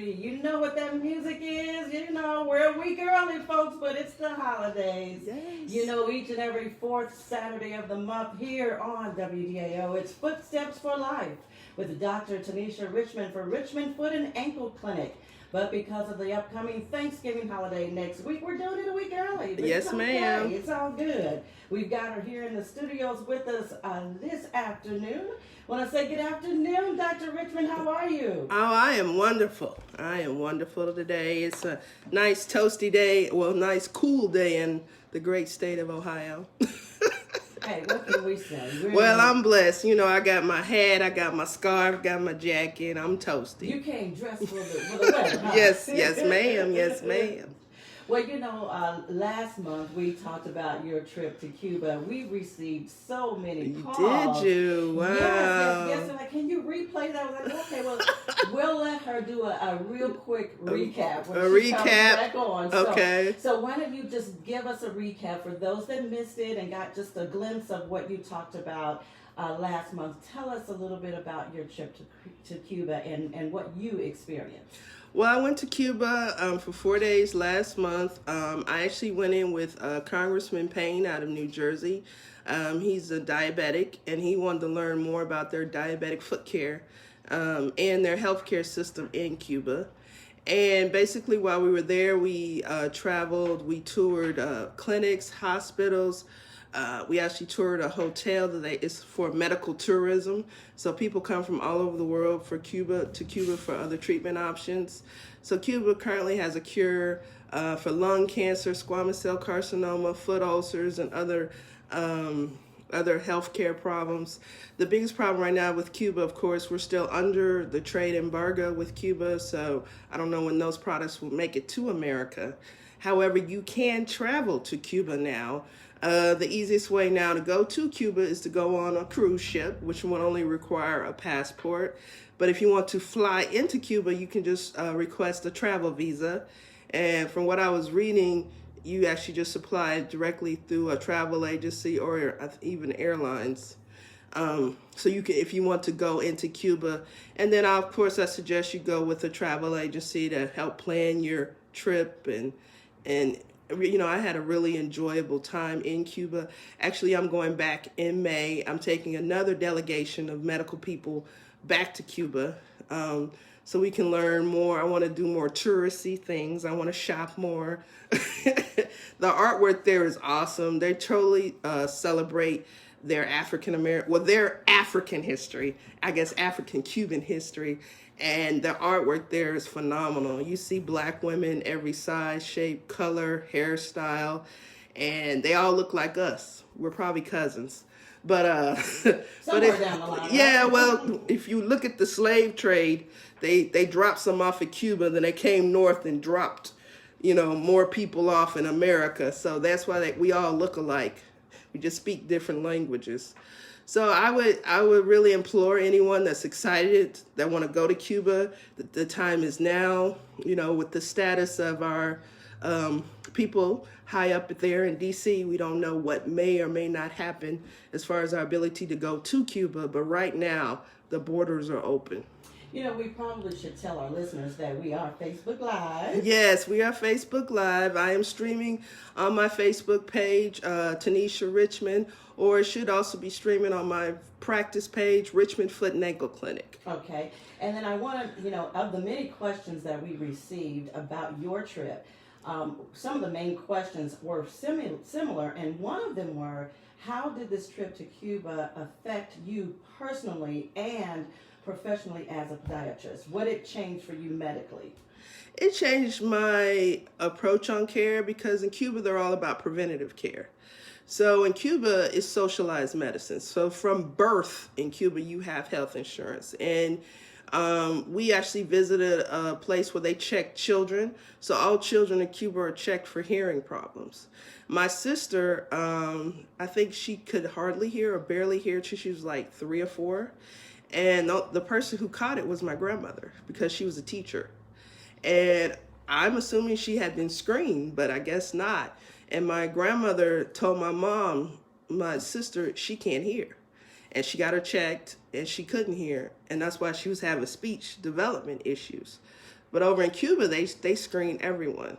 you. You know what that music is. You know, we're a week early, folks, but it's the holidays. Yes. You know, each and every fourth Saturday of the month here on WDAO, it's Footsteps for Life with Dr. Tanisha Richmond for Richmond Foot and Ankle Clinic. But because of the upcoming Thanksgiving holiday next week, we're doing it a week early. But Yes, it's okay. ma'am. It's all good. We've got her here in the studios with us this afternoon. Want to say good afternoon, Dr. Richmond. How are you? Oh, I am wonderful. I am wonderful today. It's a nice toasty day, well, nice cool day in the great state of Ohio. Hey, what can we say? Well, I'm blessed. You know, I got my hat, I got my scarf, got my jacket. I'm toasty. You came dressed for the weather, huh? Yes, ma'am. Yes, ma'am. Well, you know, last month we talked about your trip to Cuba. We received so many calls. Did you? Wow. Yes. Like, can you replay that? I was like, okay, well, we'll let her do a real quick recap. When she comes back on. Okay. So why don't you just give us a recap for those that missed it and got just a glimpse of what you talked about last month. Tell us a little bit about your trip to Cuba and what you experienced. Well, I went to Cuba for 4 days last month. I actually went in with Congressman Payne out of New Jersey. He's a diabetic, and he wanted to learn more about their diabetic foot care and their healthcare system in Cuba. And basically, while we were there, we traveled, we toured clinics, hospitals. We actually toured a hotel that is for medical tourism. So people come from all over the world to Cuba for other treatment options. So Cuba currently has a cure for lung cancer, squamous cell carcinoma, foot ulcers, and other healthcare problems. The biggest problem right now with Cuba, of course, we're still under the trade embargo with Cuba. So I don't know when those products will make it to America. However, you can travel to Cuba now. The easiest way now to go to Cuba is to go on a cruise ship, which will only require a passport. But if you want to fly into Cuba, you can just request a travel visa. And from what I was reading, you actually just apply directly through a travel agency or even airlines. So you can, if you want to go into Cuba. And then, of course, I suggest you go with a travel agency to help plan your trip and you know, I had a really enjoyable time in Cuba. Actually, I'm going back in May. I'm taking another delegation of medical people back to Cuba so we can learn more. I want to do more touristy things. I want to shop more. The artwork there is awesome. They totally celebrate their their African history, I guess African-Cuban history. And the artwork there is phenomenal. You see black women, every size, shape, color, hairstyle, and they all look like us. We're probably cousins. But somewhere down the line. Yeah, well, if you look at the slave trade, they dropped some off at Cuba, then they came north and dropped, you know, more people off in America. So that's why we all look alike. We just speak different languages. So I would really implore anyone that's excited, that want to go to Cuba, the time is now. You know, with the status of our people high up there in D.C., we don't know what may or may not happen as far as our ability to go to Cuba. But right now, the borders are open. You know, we probably should tell our listeners that we are Facebook Live. Yes, we are Facebook Live. I am streaming on my Facebook page, Tanisha Richmond, or it should also be streaming on my practice page, Richmond Foot and Ankle Clinic. Okay. And then I want to, you know, of the many questions that we received about your trip, some of the main questions were similar, and one of them were, how did this trip to Cuba affect you personally and professionally as a podiatrist? What did it change for you medically? It changed my approach on care because in Cuba, they're all about preventative care. So in Cuba, it's socialized medicine. So from birth in Cuba, you have health insurance. And we actually visited a place where they check children. So all children in Cuba are checked for hearing problems. My sister, I think she could hardly hear or barely hear till she was like 3 or 4. And the person who caught it was my grandmother because she was a teacher. And I'm assuming she had been screened, but I guess not. And my grandmother told my mom, my sister, she can't hear. And she got her checked and she couldn't hear. And that's why she was having speech development issues. But over in Cuba, they screen everyone.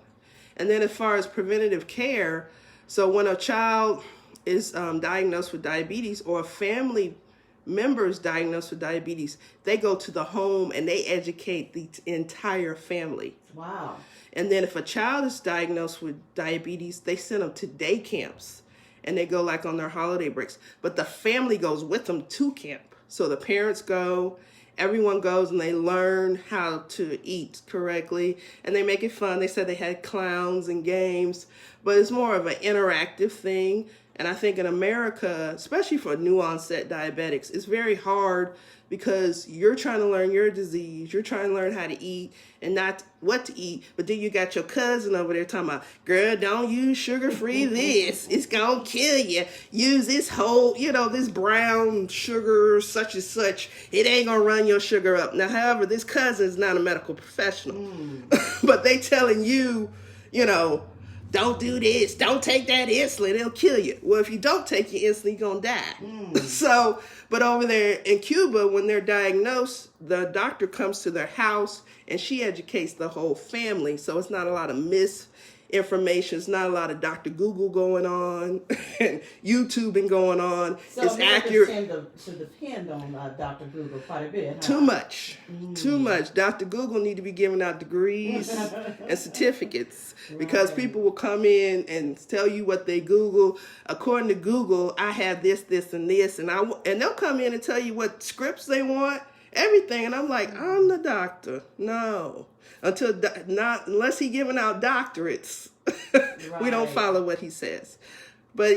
And then as far as preventative care, so when a child is diagnosed with diabetes, or a family member is diagnosed with diabetes, they go to the home and they educate the entire family. Wow. And then if a child is diagnosed with diabetes, they send them to day camps, and they go like on their holiday breaks. But the family goes with them to camp. So the parents go, everyone goes, and they learn how to eat correctly, and they make it fun. They said they had clowns and games, but it's more of an interactive thing. And I think in America, especially for new onset diabetics, it's very hard because you're trying to learn your disease. You're trying to learn how to eat and not what to eat. But then you got your cousin over there talking about, girl, don't use sugar-free this. It's going to kill you. Use this whole, this brown sugar, such and such. It ain't going to run your sugar up. Now, however, this cousin is not a medical professional. But they telling you, don't do this. Don't take that insulin. It'll kill you. Well, if you don't take your insulin, you're going to die. So, but over there in Cuba, when they're diagnosed, the doctor comes to their house and she educates the whole family. So it's not a lot of misinformation. It's not a lot of Dr. Google going on and YouTubing going on. So it's accurate. Tend to depend on Dr. Google quite a bit. Huh? Too much. Too much. Dr. Google need to be giving out degrees and certificates. Because people will come in and tell you what they Google. According to Google, I have this, this, and this, and they'll come in and tell you what scripts they want, everything. And I'm like, I'm the doctor. No, unless he giving out doctorates, we don't follow what he says. But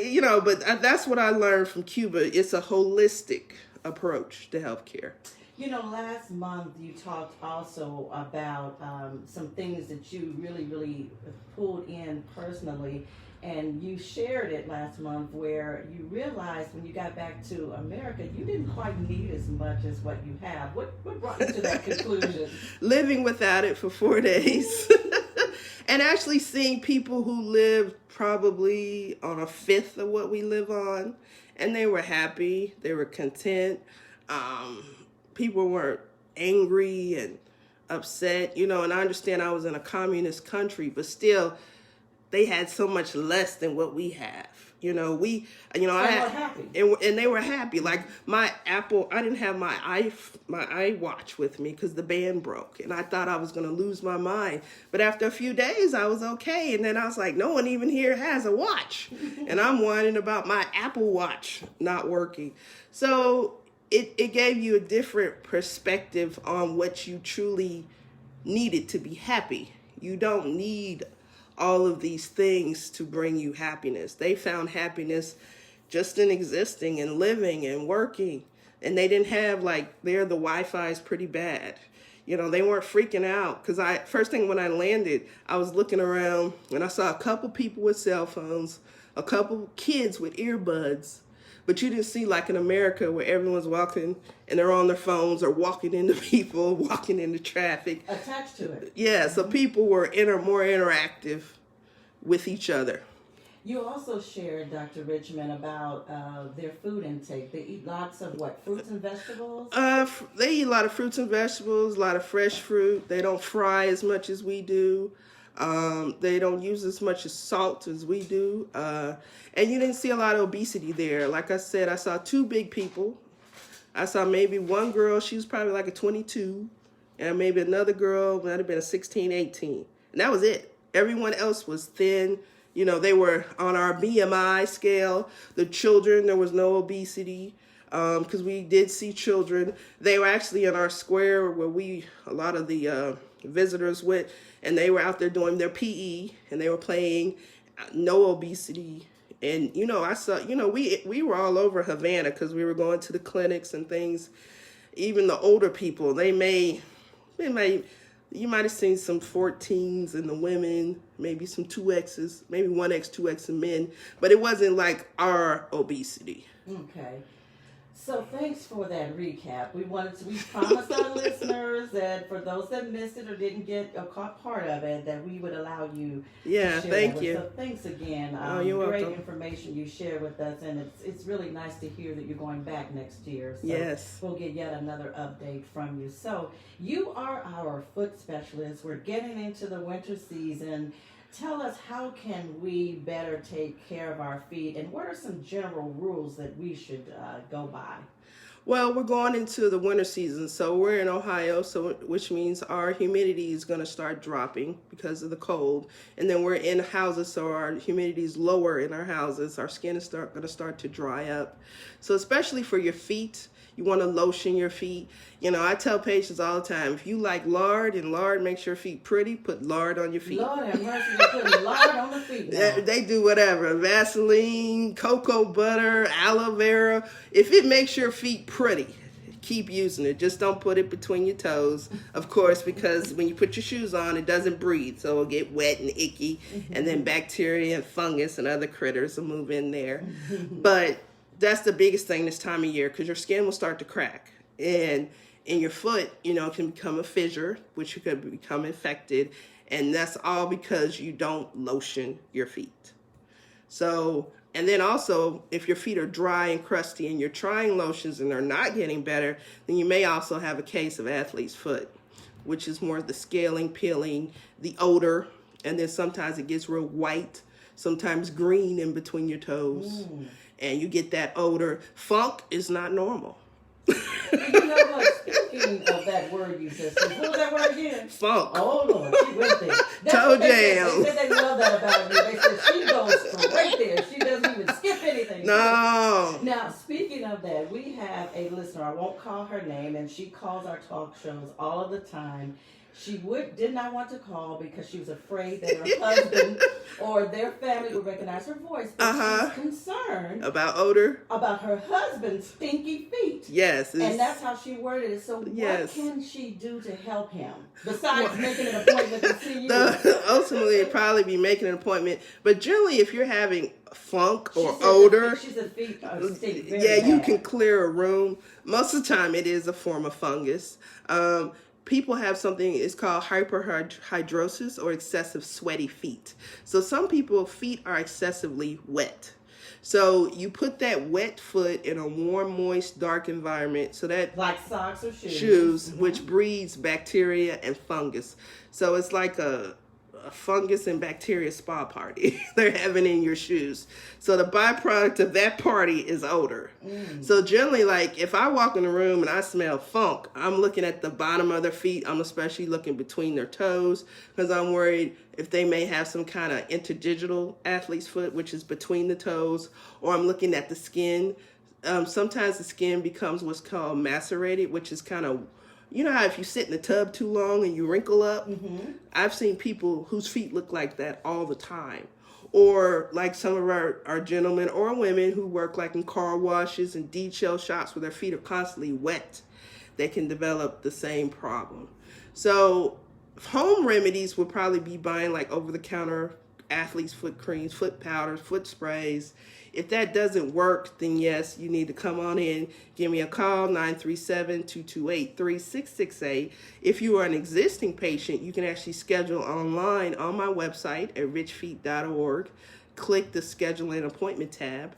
that's what I learned from Cuba. It's a holistic approach to healthcare. Last month you talked also about some things that you really, really pulled in personally, and you shared it last month where you realized when you got back to America, you didn't quite need as much as what you have. What brought you to that conclusion? Living without it for 4 days. And actually seeing people who lived probably on a fifth of what we live on, and they were happy, they were content. People weren't angry and upset, and I understand I was in a communist country, but still, they had so much less than what we have. I had, happy. And they were happy. Like my Apple, I didn't have my iWatch with me because the band broke, and I thought I was going to lose my mind. But after a few days, I was okay, and then I was like, no one even here has a watch, and I'm whining about my Apple Watch not working. So it gave you a different perspective on what you truly needed to be happy. You don't need all of these things to bring you happiness. They found happiness just in existing and living and working. And they didn't have the Wi-Fi is pretty bad. They weren't freaking out. Because first thing when I landed, I was looking around and I saw a couple people with cell phones, a couple kids with earbuds. But you didn't see like in America where everyone's walking and they're on their phones or walking into people, walking into traffic. Attached to it. Yeah, so people were more interactive with each other. You also shared, Dr. Richmond, about their food intake. They eat lots of fruits and vegetables? They eat a lot of fruits and vegetables, a lot of fresh fruit. They don't fry as much as we do. They don't use as much as salt as we do. And you didn't see a lot of obesity there. Like I said, I saw two big people. I saw maybe one girl, she was probably like a 22, and maybe another girl might have been a 16, 18. And that was it. Everyone else was thin. They were on our BMI scale. The children, there was no obesity because we did see children. They were actually in our square where a lot of the visitors went, and they were out there doing their PE, and they were playing. No obesity. And, I saw, we were all over Havana because we were going to the clinics and things. Even the older people, you might have seen some 14s in the women, maybe some 2Xs, maybe 1X, 2X in men, but it wasn't like our obesity. Okay. So thanks for that recap. We promised our listeners that for those that missed it or didn't get or caught part of it, that we would allow you Yeah, to share thank that you. So thanks again. You're Great welcome. information you share with us, and it's really nice to hear that you're going back next year. So Yes. we'll get yet another update from you. So you are our foot specialist. We're getting into the winter season. Tell us, how can we better take care of our feet, and what are some general rules that we should go by? Well, we're going into the winter season, so we're in Ohio, which means our humidity is going to start dropping because of the cold. And then we're in houses, so our humidity is lower in our houses. Our skin is going to start to dry up. So especially for your feet, you want to lotion your feet. You know, I tell patients all the time, if you like lard and lard makes your feet pretty, put lard on your feet. Lord have mercy, you're putting lard on the feet now. They do whatever. Vaseline, cocoa butter, aloe vera. If it makes your feet pretty, keep using it. Just don't put it between your toes, of course, because when you put your shoes on, it doesn't breathe. So it'll get wet and icky, and then bacteria and fungus and other critters will move in there. But that's the biggest thing this time of year, because your skin will start to crack. And in your foot, you know, it can become a fissure, which you could become infected. And that's all because you don't lotion your feet. So, and then also, if your feet are dry and crusty and you're trying lotions and they're not getting better, then you may also have a case of athlete's foot, which is more the scaling, peeling, the odor, and then sometimes it gets real white, sometimes green in between your toes, and you get that odor. Funk is not normal. You know what? Speaking of that word you just said, what was that word again? Funk. Oh, Lord, she went there. That's Toe what they jam. said. They said they love that about you. They said she goes straight there. She doesn't even skip anything. No. Now, speaking of that, we have a listener. I won't call her name, and she calls our talk shows all of the time. She did not want to call because she was afraid that her husband or their family would recognize her voice. But she's concerned About odor? about her husband's stinky feet. Yes. And that's how she worded it. So Yes. what can she do to help him besides making an appointment to see you? Ultimately, it'd probably be making an appointment. But generally, if you're having funk or She said odor, she said feet stink very yeah, you bad. can clear a room. Most of the time, it is a form of fungus. People have something, it's called hyperhidrosis or excessive sweaty feet. So some people's feet are excessively wet. So you put that wet foot in a warm, moist, dark environment. So that Like socks or shoes. Shoes, which breeds bacteria and fungus. So it's like a fungus and bacteria spa party they're having in your shoes. So the byproduct of that party is odor. So generally, like if I walk in the room and I smell funk, I'm looking at the bottom of their feet. I'm especially looking between their toes because I'm worried if they may have some kind of interdigital athlete's foot, which is between the toes, or I'm looking at the skin. Sometimes the skin becomes what's called macerated, which is kind of, you know how if you sit in the tub too long and you wrinkle up? I've seen people whose feet look like that all the time. Or like some of our gentlemen or women who work like in car washes and detail shops where their feet are constantly wet. They can develop the same problem. So home remedies would probably be buying like over-the-counter athlete's foot creams, foot powders, foot sprays. If that doesn't work, then yes, you need to come on in. Give me a call, 937-228-3668. If you are an existing patient, you can actually schedule online on my website at richfeet.org. Click the Schedule an Appointment tab.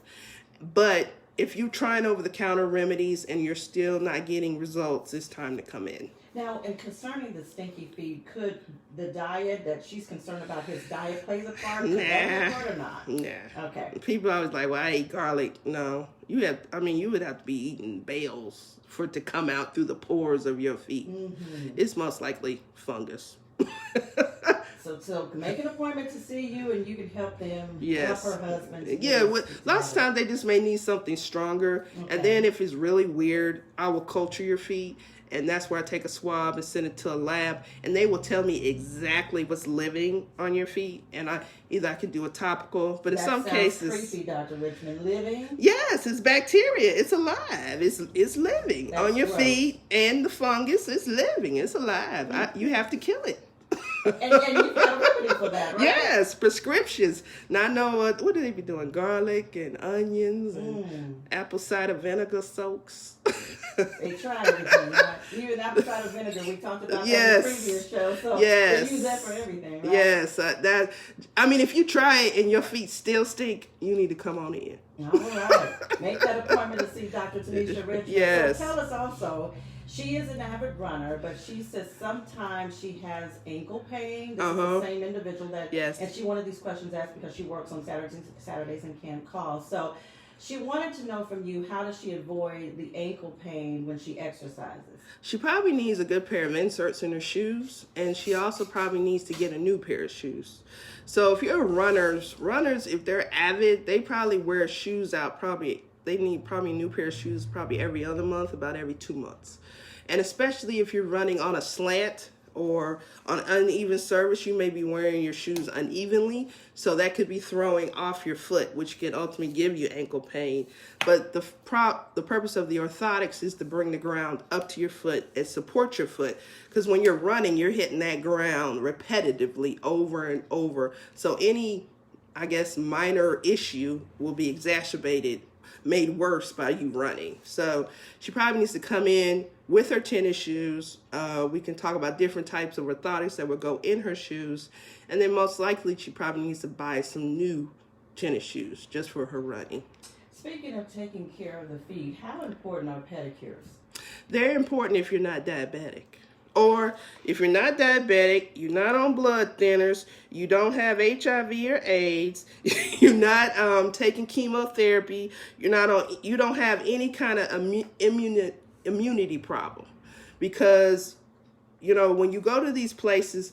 But if you're trying over-the-counter remedies and you're still not getting results, it's time to come in. Now, and concerning the stinky feet, could the diet that she's concerned about, his diet plays a part? Could that be a part or not? Nah. Okay. People always like, well, I eat garlic. No. You would have to be eating bales for it to come out through the pores of your feet. It's most likely fungus. So make an appointment to see you, and you can help them. Yes. Help her husband. Yeah, lots of times they just may need something stronger. Okay. And then if it's really weird, I will culture your feet. And that's where I take a swab and send it to a lab. And they will tell me exactly what's living on your feet. And I can do a topical, but in some cases... That sounds creepy, Dr. Richmond. Living? Yes, it's bacteria. It's alive. It's living That's on your gross. feet. And the fungus is living. It's alive. You have to kill it. And you've got a remedy for that, right? Yes, prescriptions. Now I know what do they be doing? Garlic and onions and apple cider vinegar soaks. They try everything. Right? Even apple cider vinegar, we talked about that in the previous show. So yes. they use that for everything, right? Yes, if you try it and your feet still stink, you need to come on in. All right. Make that appointment to see Dr. Tanisha Richmond. Yes. So tell us also, she is an avid runner, but she says sometimes she has ankle pain. This is the same individual that, yes. And she wanted these questions asked because she works on Saturdays and can't call. So she wanted to know from you, how does she avoid the ankle pain when she exercises? She probably needs a good pair of inserts in her shoes, and she also probably needs to get a new pair of shoes. So if you're runners, if they're avid, they probably wear shoes out. They need a new pair of shoes probably every other month, about every 2 months. And especially if you're running on a slant or on uneven surface, you may be wearing your shoes unevenly. So that could be throwing off your foot, which can ultimately give you ankle pain. But the purpose of the orthotics is to bring the ground up to your foot and support your foot. Because when you're running, you're hitting that ground repetitively over and over. So any, minor issue will be made worse by you running. So she probably needs to come in with her tennis shoes. We can talk about different types of orthotics that will go in her shoes. And then most likely she probably needs to buy some new tennis shoes just for her running. Speaking of taking care of the feet, how important are pedicures? They're important if you're not diabetic. Or if you're not diabetic, you're not on blood thinners, you don't have HIV or AIDS, you're not taking chemotherapy, you don't have any kind of immunity problem. Because, when you go to these places,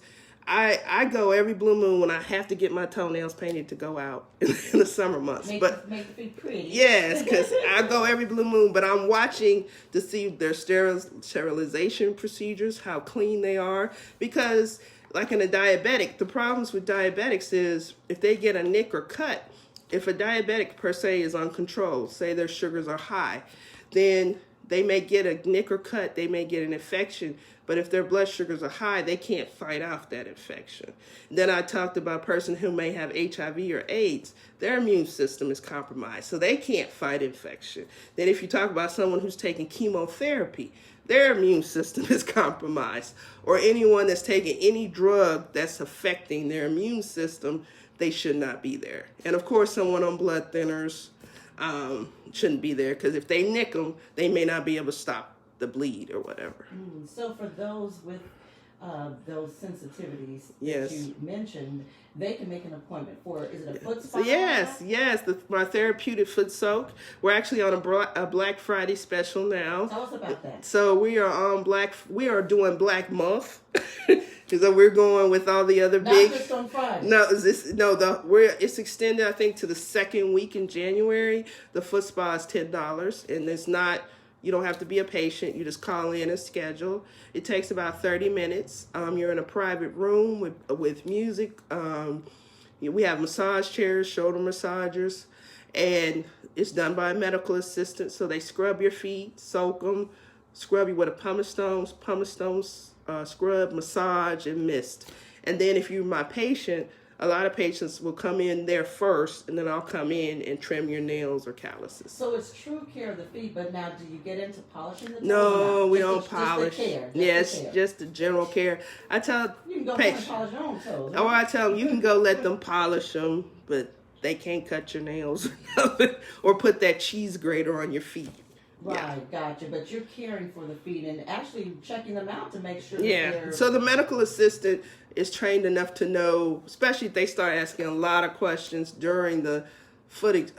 I go every blue moon when I have to get my toenails painted to go out in the summer months. Make the feet pretty. Yes, because I go every blue moon, but I'm watching to see their sterilization procedures, how clean they are. Because, like in a diabetic, the problems with diabetics is if they get a nick or cut, if a diabetic per se is uncontrolled, say their sugars are high, then they may get a nick or cut, they may get an infection, but if their blood sugars are high, they can't fight off that infection. Then I talked about a person who may have HIV or AIDS. Their immune system is compromised, so they can't fight infection. Then if you talk about someone who's taking chemotherapy, their immune system is compromised. Or anyone that's taking any drug that's affecting their immune system, they should not be there. And of course, someone on blood thinners shouldn't be there, because if they nick them, they may not be able to stop the bleed or whatever. So for those with those sensitivities yes. that you mentioned, they can make an appointment for, is it a foot spa? Yes, my therapeutic foot soak. We're actually on a Black Friday special now. Tell us about that. So we are doing Black Month. Because we're going with all the other Not big. just on Friday. It's extended, I think, to the second week in January. The foot spa is $10, and it's not. You don't have to be a patient. You just call in and schedule. It takes about 30 minutes. You're in a private room with music. We have massage chairs, shoulder massagers, and it's done by a medical assistant. So they scrub your feet, soak them, scrub you with a pumice stones, scrub, massage, and mist. And then if you're my patient, a lot of patients will come in there first, and then I'll come in and trim your nails or calluses. So it's true care of the feet, but now do you get into polishing the toes? No, we don't polish. Just the care. Yes, just the general care. I tell you can go home and polish your own toes. Or I tell them you can go let them polish them, but they can't cut your nails or put that cheese grater on your feet. Right, gotcha. But you're caring for the feet and actually checking them out to make sure that they're... So the medical assistant is trained enough to know, especially if they start asking a lot of questions during the foot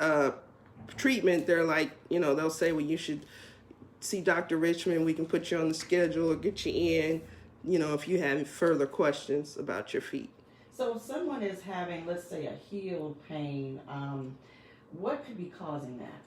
treatment, they're like, they'll say, well, you should see Dr. Richmond. We can put you on the schedule or get you in, if you have further questions about your feet. So if someone is having, let's say, a heel pain, what could be causing that?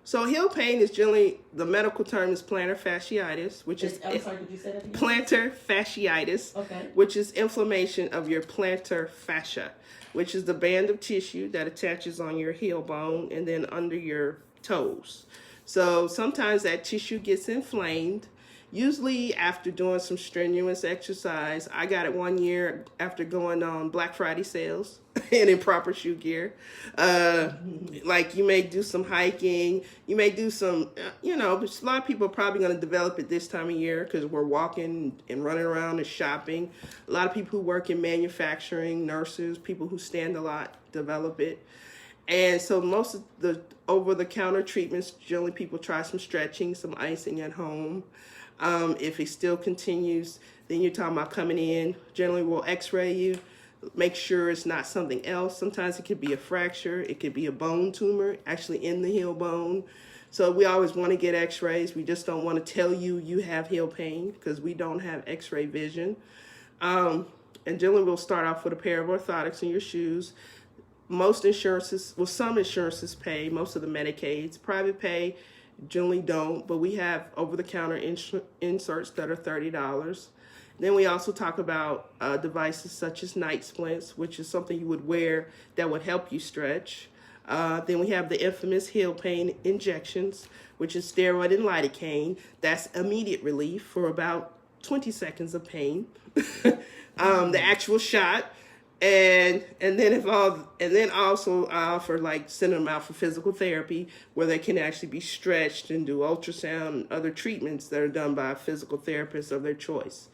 So heel pain is generally, the medical term is plantar fasciitis, which is... I'm sorry, could you say that again? Plantar fasciitis, okay. Which is inflammation of your plantar fascia, which is the band of tissue that attaches on your heel bone and then under your toes. So sometimes that tissue gets inflamed. usually after doing some strenuous exercise. I got it one year after going on Black Friday sales and in proper shoe gear. Like you may do some hiking, you may do some, a lot of people are probably going to develop it this time of year because we're walking and running around and shopping. A lot of people who work in manufacturing, nurses, people who stand a lot develop it. And so most of the over-the-counter treatments, generally people try some stretching, some icing at home. If it still continues, then you're talking about coming in. Generally, we'll x-ray you, make sure it's not something else. Sometimes it could be a fracture. It could be a bone tumor, actually in the heel bone. So we always want to get x-rays. We just don't want to tell you you have heel pain because we don't have x-ray vision. And generally, we'll start off with a pair of orthotics in your shoes. Most insurances, some insurances pay, most of the Medicaids. Private pay generally don't, but we have over-the-counter inserts that are $30. Then we also talk about devices such as night splints, which is something you would wear that would help you stretch. Then we have the infamous heel pain injections, which is steroid and lidocaine. That's immediate relief for about 20 seconds of pain. The actual shot. And then also I offer sending them out for physical therapy where they can actually be stretched and do ultrasound and other treatments that are done by a physical therapist of their choice.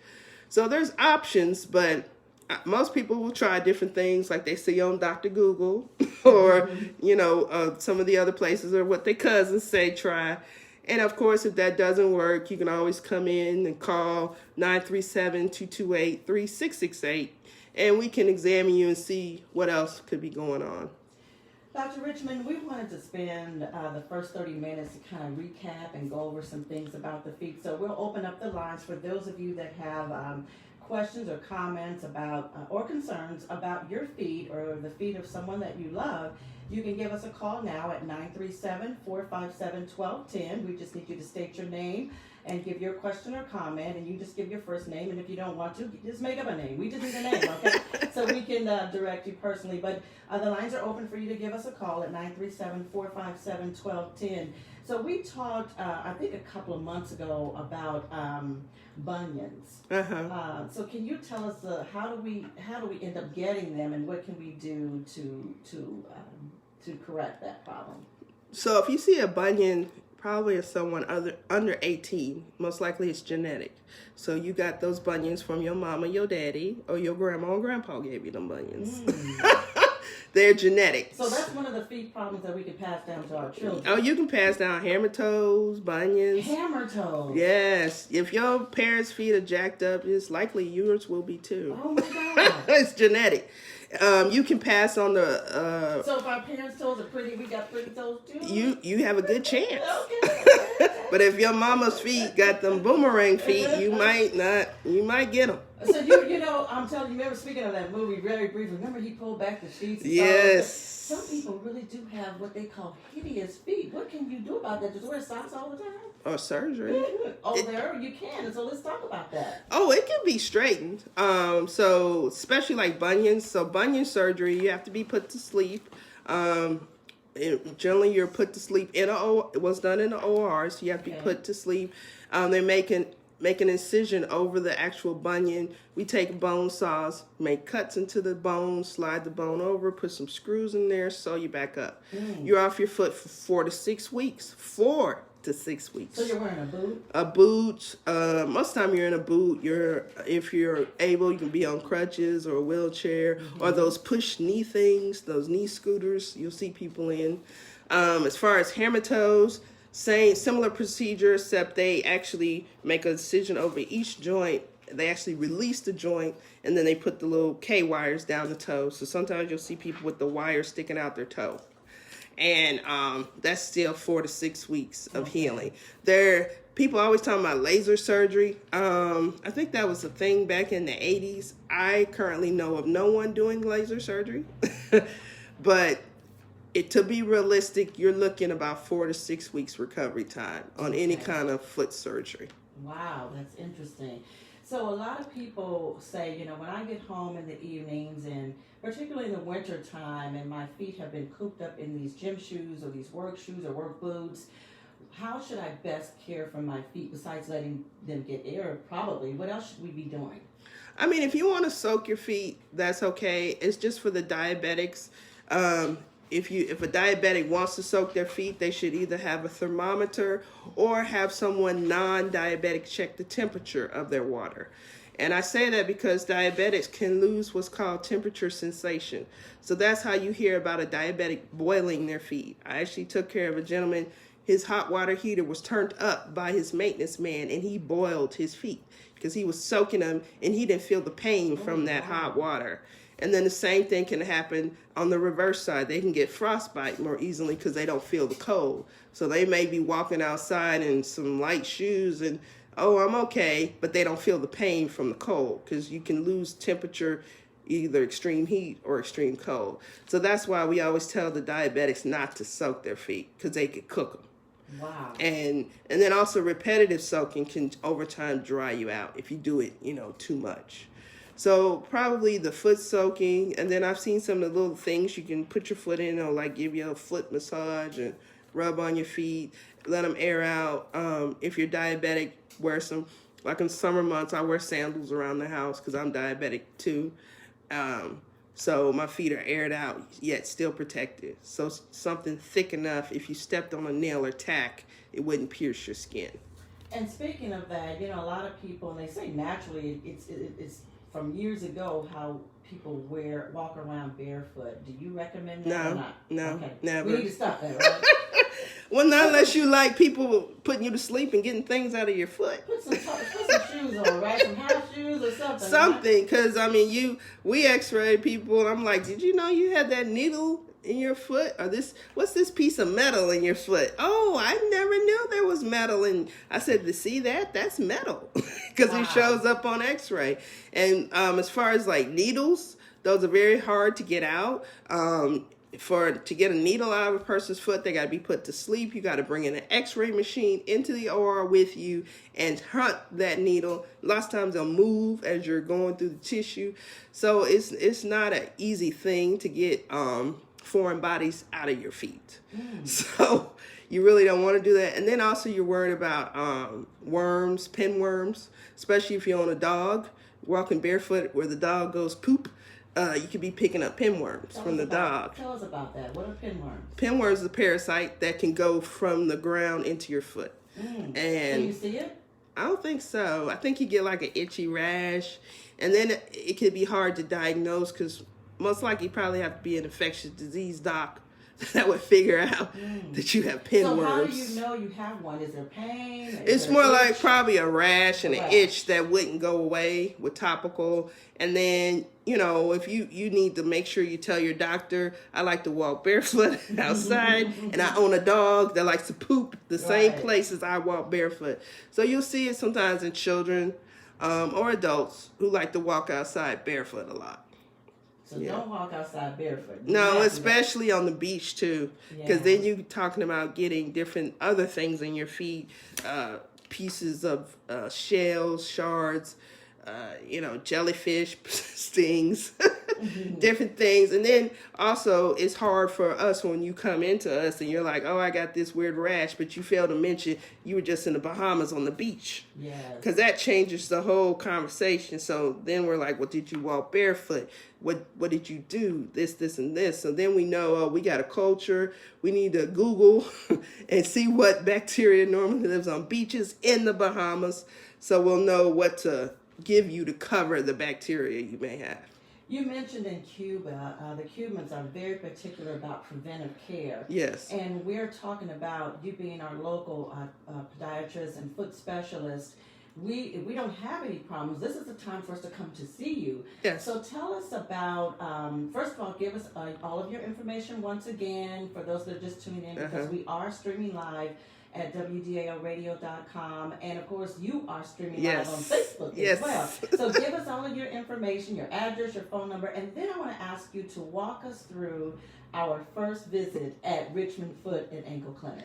So there's options, but most people will try different things like they see on Dr. Google or, some of the other places or what their cousins say try. And of course, if that doesn't work, you can always come in and call 937-228-3668. And we can examine you and see what else could be going on. Dr. Richmond, we wanted to spend the first 30 minutes to kind of recap and go over some things about the feet. So we'll open up the lines for those of you that have questions or comments about or concerns about your feet or the feet of someone that you love. You can give us a call now at 937-457-1210. We just need you to state your name and give your question or comment, and you just give your first name, and if you don't want to, just make up a name. We just need a name, okay? So we can direct you personally, but the lines are open for you to give us a call at 937-457-1210. So we talked, I think a couple of months ago about bunions. So can you tell us how do we end up getting them, and what can we do to correct that problem? So if you see a bunion, probably as someone under 18, most likely it's genetic. So you got those bunions from your mama, your daddy, or your grandma and grandpa gave you them bunions. They're genetic. So that's one of the feet problems that we can pass down to our children. Oh, you can pass down hammer toes, bunions. Hammer toes. Yes. If your parents' feet are jacked up, it's likely yours will be too. Oh my God. It's genetic. You can pass on the... so if our parents' toes are pretty, we got pretty toes too? You have a good chance. Okay. But if your mama's feet got them boomerang feet, you might get them. So I'm telling you, remember speaking of that movie very briefly, remember he pulled back the sheets? Yes. Some people really do have what they call hideous feet. What can you do about that? Just wear socks all the time? Or surgery. You can. And so let's talk about that. Oh, it can be straightened. So especially like bunions. So bunion surgery, you have to be put to sleep. Generally, you're put to sleep it was done in the OR, so you have to be put to sleep. They make an incision over the actual bunion. We take bone saws, make cuts into the bone, slide the bone over, put some screws in there, sew you back up. You're off your foot for 4 to 6 weeks. 4 to 6 weeks. So you're wearing a boot? A boot. Most of the time you're in a boot. If you're able, you can be on crutches or a wheelchair or those push knee things, those knee scooters you'll see people in. As far as hammer toes, similar procedure, except they actually make a incision over each joint. They actually release the joint, and then they put the little K wires down the toe. So sometimes you'll see people with the wire sticking out their toe. And that's still 4 to 6 weeks of healing. People always talking about laser surgery. I think that was a thing back in the 80s. I currently know of no one doing laser surgery. But to be realistic, you're looking about 4 to 6 weeks recovery time on any kind of foot surgery. Wow, that's interesting. So a lot of people say, when I get home in the evenings, and particularly in the winter time, and my feet have been cooped up in these gym shoes or these work shoes or work boots, how should I best care for my feet besides letting them get air? Probably. What else should we be doing? I mean, if you want to soak your feet, that's okay. It's just for the diabetics. If a diabetic wants to soak their feet, they should either have a thermometer or have someone non-diabetic check the temperature of their water. And I say that because diabetics can lose what's called temperature sensation. So that's how you hear about a diabetic boiling their feet. I actually took care of a gentleman. His hot water heater was turned up by his maintenance man, and he boiled his feet because he was soaking them, and he didn't feel the pain from that hot water. And then the same thing can happen on the reverse side. They can get frostbite more easily because they don't feel the cold. So they may be walking outside in some light shoes and, oh, I'm okay, but they don't feel the pain from the cold because you can lose temperature, either extreme heat or extreme cold. So that's why we always tell the diabetics not to soak their feet because they could cook them. Wow. And then also repetitive soaking can over time dry you out if you do it, too much. So probably the foot soaking, and then I've seen some of the little things you can put your foot in, or like give you a foot massage and rub on your feet, let them air out. If you're diabetic, wear some, like in summer months, I wear sandals around the house because I'm diabetic too. So my feet are aired out, yet still protected. So something thick enough, if you stepped on a nail or tack, it wouldn't pierce your skin. And speaking of that, a lot of people, and they say naturally, it's from years ago how people walk around barefoot. Do you recommend that or not? No, okay. never. We need to stop that, right? Well, not unless you like people putting you to sleep and getting things out of your foot. Put some shoes on, right? Some house shoes or something. Something, because, we x-ray people, and I'm like, did you know you had that needle in your foot? Or what's this piece of metal in your foot? Oh, I never knew there was metal. And I said, to see that? That's metal. Because It shows up on x-ray. And as far as like needles, those are very hard to get out. To get a needle out of a person's foot, they got to be put to sleep. You got to bring in an x-ray machine into the OR with you and hunt that needle. Lots of times they'll move as you're going through the tissue. So it's not an easy thing to get foreign bodies out of your feet. So you really don't want to do that. And then also you're worried about worms, pinworms, especially if you own a dog, walking barefoot where the dog goes poop. You could be picking up pinworms from the dog. Tell us about that. What are pinworms? Pinworms is a parasite that can go from the ground into your foot. And Can you see it? I don't think so. I think you get like an itchy rash. And then it could be hard to diagnose because most likely you probably have to be an infectious disease doc that would figure out that you have pinworms. So how do you know you have one? Is there pain? It's more like probably a rash and an itch that wouldn't go away with topical. And then, if you need to make sure you tell your doctor, I like to walk barefoot outside and I own a dog that likes to poop the same places I walk barefoot. So you'll see it sometimes in children or adults who like to walk outside barefoot a lot. So don't walk outside barefoot. No, especially on the beach too, because then you're talking about getting different other things in your feet, pieces of shells, shards, jellyfish stings, different things. And then also it's hard for us when you come into us and you're like, oh, I got this weird rash, but you failed to mention you were just in the Bahamas on the beach. Yes. Because that changes the whole conversation. So then we're like, well, did you walk barefoot? What did you do? This, and this. So then we know, we got a culture. We need to Google and see what bacteria normally lives on beaches in the Bahamas. So we'll know what to give you to cover the bacteria you may have. You mentioned in Cuba, the Cubans are very particular about preventive care. Yes. And we're talking about you being our local podiatrist and foot specialist. We don't have any problems. This is the time for us to come to see you. Yes. So tell us about, first of all, give us all of your information once again for those that are just tuning in, because we are streaming live at WDAOradio.com. And of course, you are streaming live on Facebook as well. So give us all of your information, your address, your phone number, and then I want to ask you to walk us through our first visit at Richmond Foot and Ankle Clinic.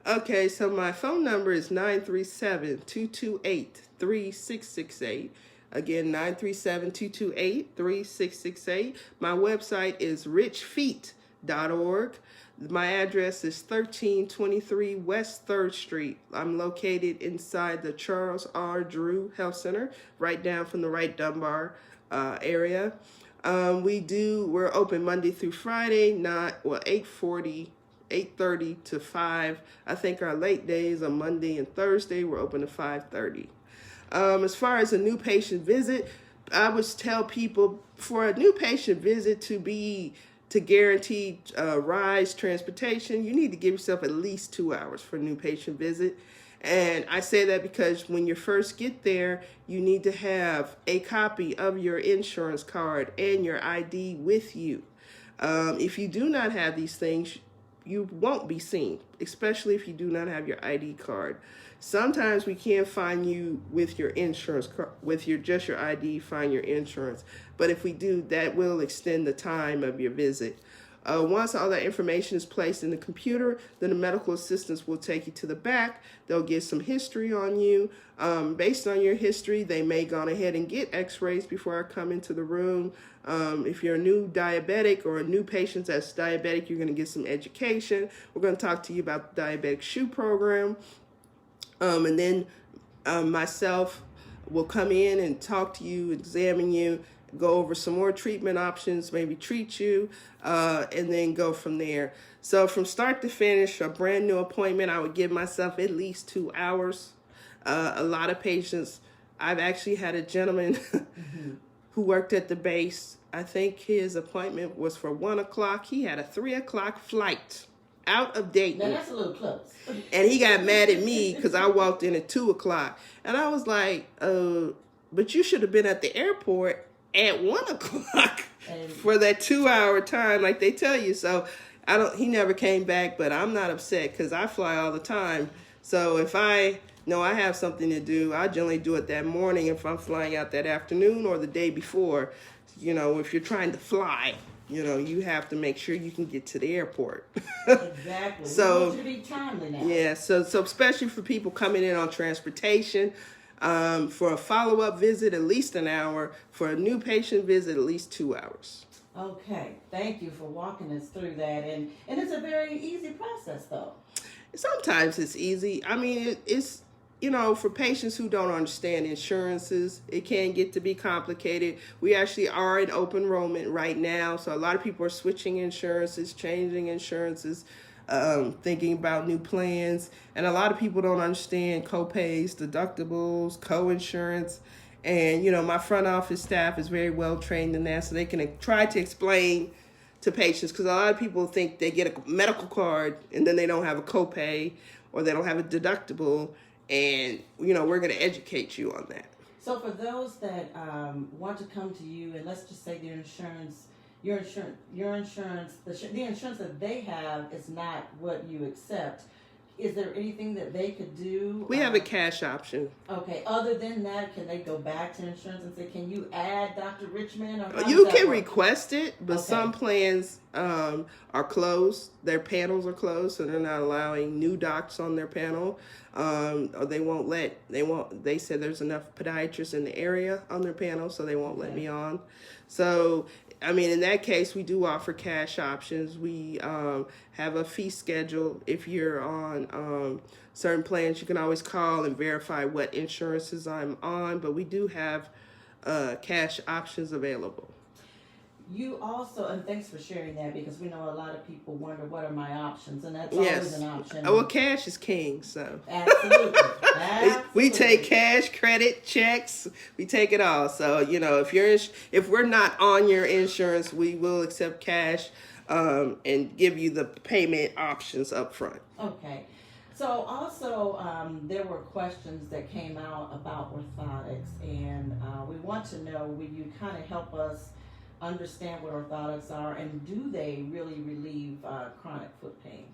Okay, so my phone number is 937-228-3668. Again, 937-228-3668. My website is richfeet.org. My address is 1323 West 3rd Street. I'm located inside the Charles R. Drew Health Center, right down from the right Dunbar area. We're open Monday through Friday, 8:30 to 5. I think our late days on Monday and Thursday, we're open to 5:30. As far as a new patient visit, I would tell people for a new patient visit to guarantee rise transportation, you need to give yourself at least 2 hours for a new patient visit. And I say that because when you first get there, you need to have a copy of your insurance card and your ID with you. If you do not have these things, you won't be seen, especially if you do not have your ID card. Sometimes we can't find you with your insurance, just your ID, find your insurance. But if we do, that will extend the time of your visit. Once all that information is placed in the computer, then the medical assistants will take you to the back. They'll get some history on you. Based on your history, they may go ahead and get x-rays before I come into the room. If you're a new diabetic or a new patient that's diabetic, you're going to get some education. We're going to talk to you about the diabetic shoe program. And then myself will come in and talk to you, examine you, go over some more treatment options, maybe treat you, and then go from there. So from start to finish, a brand new appointment, I would give myself at least 2 hours. A lot of patients, I've actually had a gentleman who worked at the base. I think his appointment was for 1 o'clock. He had a 3 o'clock flight out of Dayton. Now that's a little close. And he got mad at me because I walked in at 2 o'clock. And I was like, but you should have been at the airport at 1 o'clock for that 2 hour time like they tell you. So he never came back, but I'm not upset because I fly all the time. So if I know I have something to do, I generally do it that morning if I'm flying out that afternoon or the day before. If you're trying to fly, you have to make sure you can get to the airport. Exactly. So, we want you to be timely now. Yeah, so especially for people coming in on transportation, for a follow-up visit, at least an hour. For a new patient visit, at least 2 hours. Okay, thank you for walking us through that. And it's a very easy process, though. Sometimes it's easy. I mean, it's for patients who don't understand insurances, it can get to be complicated. We actually are in open enrollment right now, so a lot of people are switching insurances, changing insurances, thinking about new plans, and a lot of people don't understand co-pays, deductibles, co-insurance, and my front office staff is very well trained in that, so they can try to explain to patients, because a lot of people think they get a medical card and then they don't have a copay or they don't have a deductible. And, we're going to educate you on that. So for those that want to come to you, and let's just say the insurance that they have is not what you accept, is there anything that they could do? We have a cash option. Okay. Other than that, can they go back to insurance and say, can you add Dr. Richmond? Or You can request it, but some plans are closed. Their panels are closed, so they're not allowing new docs on their panel. Or they said there's enough podiatrists in the area on their panel, so they won't let me on. So, in that case, we do offer cash options. We have a fee schedule. If you're on certain plans, you can always call and verify what insurances I'm on, but we do have cash options available. You also, and thanks for sharing that, because we know a lot of people wonder what are my options, and that's always an option. Well, cash is king, so. Absolutely. We take cash, credit, checks, we take it all. So, if we're not on your insurance, we will accept cash and give you the payment options up front. Okay. So also, there were questions that came out about orthotics, and we want to know, will you kind of help us understand what orthotics are, and do they really relieve chronic foot pain?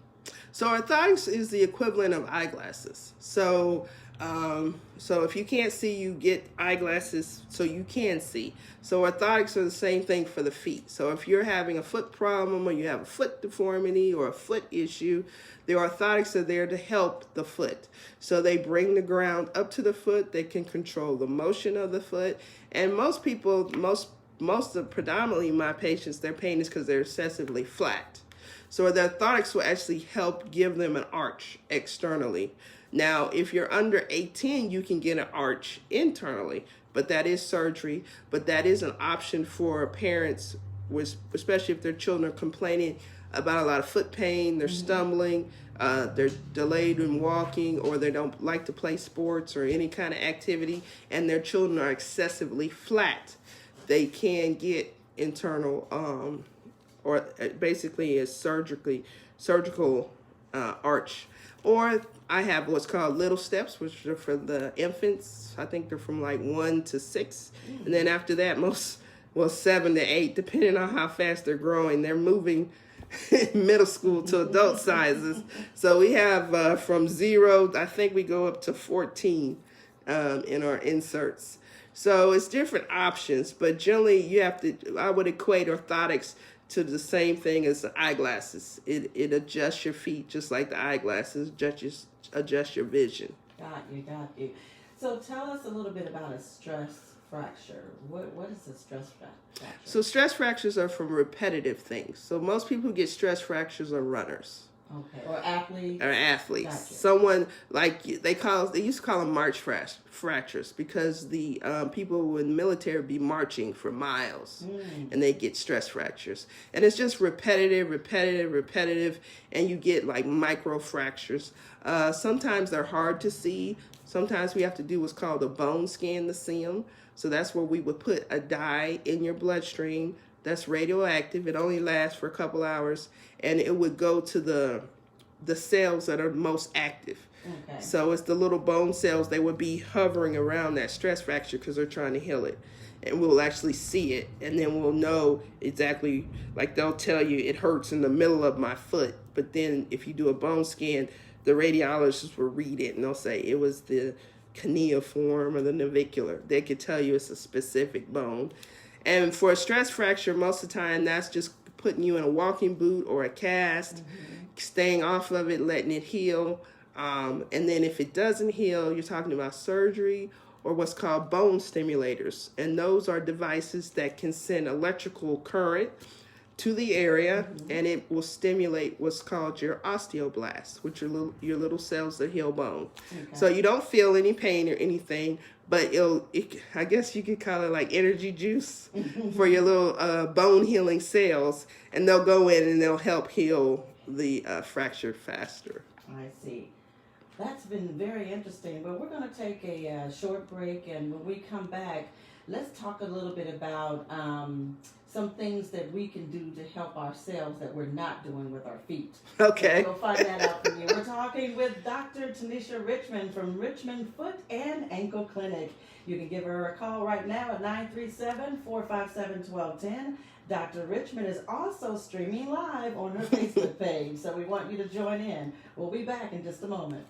So orthotics is the equivalent of eyeglasses. So if you can't see, you get eyeglasses so you can see. So orthotics are the same thing for the feet. So if you're having a foot problem, or you have a foot deformity or a foot issue, the orthotics are there to help the foot. So they bring the ground up to the foot. They can control the motion of the foot. And most people, predominantly my patients, their pain is because they're excessively flat. So the orthotics will actually help give them an arch externally. Now, if you're under 18, you can get an arch internally, but that is surgery. But that is an option for parents, especially if their children are complaining about a lot of foot pain, they're stumbling, they're delayed in walking, or they don't like to play sports or any kind of activity, and their children are excessively flat. They can get internal, or basically a surgical arch. Or I have what's called little steps, which are for the infants. I think they're from like 1 to 6. And then after that, 7 to 8, depending on how fast they're growing. They're moving middle school to adult sizes. So we have from 0, I think we go up to 14 in our inserts. So it's different options, but generally I would equate orthotics to the same thing as the eyeglasses. It adjusts your feet just like the eyeglasses, adjust your vision. Got you. So tell us a little bit about a stress fracture. What is a stress fracture? So stress fractures are from repetitive things. So most people who get stress fractures are runners. Okay, or athletes. Gotcha. Someone like they used to call them march fractures because the people in the military would be marching for miles, and they get stress fractures. And it's just repetitive, and you get like micro fractures. Sometimes they're hard to see. Sometimes we have to do what's called a bone scan to see them. So that's where we would put a dye in your bloodstream that's radioactive. It only lasts for a couple hours, and it would go to the cells that are most active. Okay. So it's the little bone cells. They would be hovering around that stress fracture because they're trying to heal it. And we'll actually see it, and then we'll know exactly, like they'll tell you it hurts in the middle of my foot. But then if you do a bone scan, the radiologist will read it, and they'll say it was the cuneiform or the navicular. They could tell you it's a specific bone. And for a stress fracture, most of the time, that's just putting you in a walking boot or a cast, staying off of it, letting it heal. And then if it doesn't heal, you're talking about surgery or what's called bone stimulators. And those are devices that can send electrical current to the area, and it will stimulate what's called your osteoblasts, which are your little cells that heal bone. Okay. So you don't feel any pain or anything, but I guess you could call it like energy juice for your little bone healing cells, and they'll go in and they'll help heal the fracture faster. I see. That's been very interesting, but we're going to take a short break, and when we come back, let's talk a little bit about some things that we can do to help ourselves that we're not doing with our feet. Okay. So we'll find that out from you. We're talking with Dr. Tanisha Richmond from Richmond Foot and Ankle Clinic. You can give her a call right now at 937-457-1210. Dr. Richmond is also streaming live on her Facebook page, so we want you to join in. We'll be back in just a moment.